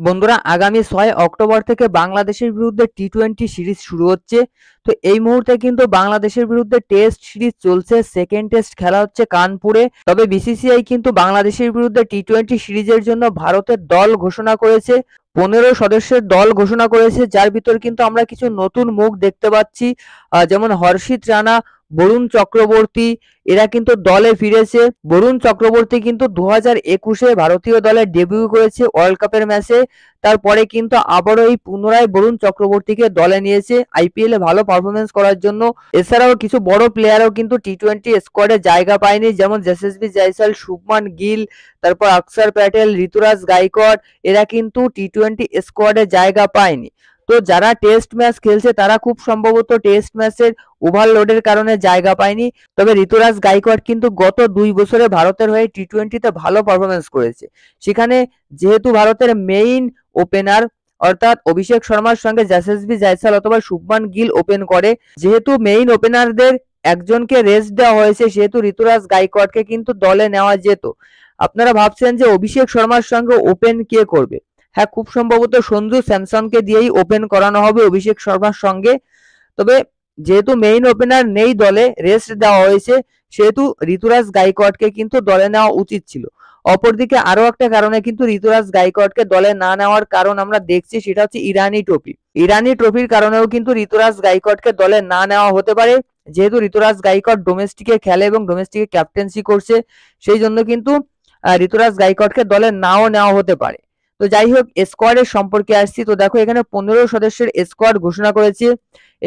বন্ধুরা, আগামী 6 অক্টোবর থেকে বাংলাদেশের বিরুদ্ধে টি-20 সিরিজ শুরু হচ্ছে। তো এই মুহূর্তে কিন্তু বাংলাদেশের বিরুদ্ধে টেস্ট সিরিজ চলছে। সেকেন্ড টেস্ট খেলা হচ্ছে কানপুরে। তবে বিসিসিআই কিন্তু বাংলাদেশের বিরুদ্ধে টি-20 সিরিজের জন্য ভারতের দল ঘোষণা করেছে। 15 সদস্যের দল ঘোষণা করেছে, যার ভিতর কিন্তু আমরা কিছু নতুন মুখ দেখতে পাচ্ছি। যেমন হর্ষিত রানা, বরুণ চক্রবর্তী, এরা কিন্তু দলে ফিরেছে। বরুণ চক্রবর্তী কিন্তু 2021-এ ভারতীয় দলে ডেবিউ করেছে ওয়ার্ল্ড কাপের ম্যাচে। তারপরে কিন্তু আবারও এই পুনরায় বরুণ চক্রবর্তীকে দলে নিয়েছে আইপিএলে ভালো পারফরমেন্স করার জন্য। এছাড়াও কিছু বড় প্লেয়ারও কিন্তু টি-20 স্কোয়াডে জায়গা পায়নি, যেমন যশস্বী জয়সওয়াল, শুভমান গিল, তারপর অক্ষর প্যাটেল, ঋতুরাজ গাইকোয়াড়, এরা কিন্তু টি-20 স্কোয়াডে জায়গা পায়নি। তো যারা টেস্ট ম্যাচ খেলছে তারা খুব সম্ভবত টেস্ট ম্যাচের ওভারলোডের কারণে জায়গা পায়নি। তবে ঋতুরাজ গাইকোয়াড় কিন্তু গত 2 বছরে ভারতের হয়ে টি-20-তে ভালো পারফরমেন্স করেছে। সেখানে যেহেতু ভারতের মেইন ওপেনার অর্থাৎ অভিষেক শর্মার সঙ্গে যশস্বী জয়সওয়াল অথবা শুভমান গিল ওপেন করে, যেহেতু মেইন ওপেনারদের একজনকে রেস্ট দেওয়া হয়েছে, সেহেতু ঋতুরাজ গাইকোয়াড়কে কিন্তু দলে নেওয়া যেত। আপনারা ভাবছেন যে অভিষেক শর্মার সঙ্গে ওপেন কে করবে? হ্যাঁ, খুব সম্ভবত সঞ্জু স্যামসনকে দিয়েই ওপেন করানো হবে অভিষেক শর্মার সঙ্গে। তবে যেহেতু মেইন ওপেনার নেই দলে, রেস্ট দেওয়া হয়েছে, সেহেতু ঋতুরাজ গাইকোয়াড়কে কিন্তু দলে নেওয়া উচিত ছিল। অপরদিকে আরো একটা কারণে কিন্তু ঋতুরাজ গাইকোয়াড়কে দলে না নেওয়ার কারণ আমরা দেখছি, সেটা হচ্ছে ইরানি ট্রফি। ইরানি ট্রফির কারণেও কিন্তু ঋতুরাজ গাইকোয়াড়কে দলে না নেওয়া হতে পারে। যেহেতু ঋতুরাজ গাইকোয়াড় ডোমেস্টিকে খেলে এবং ডোমেস্টিকে ক্যাপ্টেন্সি করছে, সেই জন্য কিন্তু ঋতুরাজ গাইকোয়াড়কে দলে নাও নেওয়া হতে পারে। তো যাই হোক, স্কোয়াডের সম্পর্কে আসছি। তো দেখো, এখানে 15 সদস্যের স্কোয়াড ঘোষণা করেছে।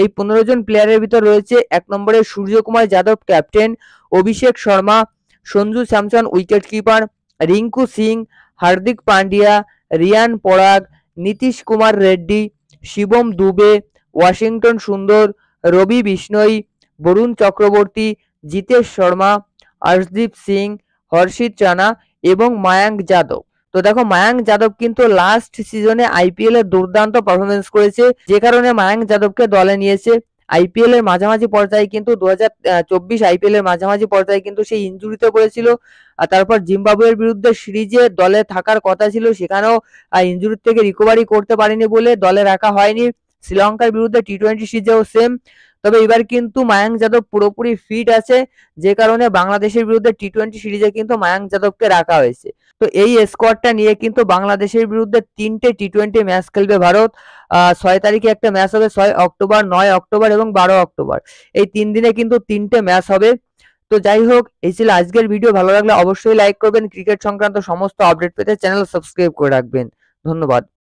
এই 15 জন প্লেয়ারের ভিতর রয়েছে 1 নম্বরে Suryakumar Yadav captain, Abhishek Sharma, Sanju Samson wicket keeper, Rinku Singh, Hardik Pandya, Riyan Parag, Nitish Kumar Reddy, Shivam Dube, Washington Sundar, Ravi Bishnoi, Varun Chakraborty, Jitesh Sharma, Arshdeep Singh, হর্ষিত রানা এবং মায়াঙ্ক যাদব। তো দেখো, মায়াঙ্ক যাদব কিন্তু লাস্ট সিজনে আইপিএল এর দুর্দান্ত পারফরমেন্স করেছে, যে কারণে মায়াঙ্ক যাদবকে দলে নিয়েছে। আইপিএল এর মাঝামাঝি পর্যায়ে কিন্তু 2024 আইপিএল এর মাঝামাঝি পর্যায়ে কিন্তু সেই ইনজুরিতে পড়েছিল। আর তারপর জিম্বাবুয়ের বিরুদ্ধে সিরিজে দলে থাকার কথা ছিল, সেখানেও ইনজুরি থেকে রিকভারি করতে পারেনি বলে দলে রাখা হয়নি। শ্রীলঙ্কার বিরুদ্ধে টি-20 সিরিজেও সেম। তবে এবার কিন্তু মায়াঙ্ক যাদব পুরোপুরি ফিট আছে, যে কারণে বাংলাদেশের বিরুদ্ধে টি-20 সিরিজে কিন্তু মায়াঙ্ক যাদবকে রাখা হয়েছে। তো এই স্কোয়াডটা নিয়ে কিন্তু বাংলাদেশের বিরুদ্ধে 3টে টি-20 ম্যাচ খেলবে ভারত। 6 তারিখে একটা ম্যাচ হবে, 6 অক্টোবর, 9 অক্টোবর এবং 12 অক্টোবর। এই 3 দিনে কিন্তু 3টে ম্যাচ হবে। তো যাই হোক, এই ছিল আজকের ভিডিও। ভালো লাগলে অবশ্যই লাইক করবেন। ক্রিকেট সংক্রান্ত সমস্ত আপডেট পেতে চ্যানেল সাবস্ক্রাইব করে রাখবেন। ধন্যবাদ।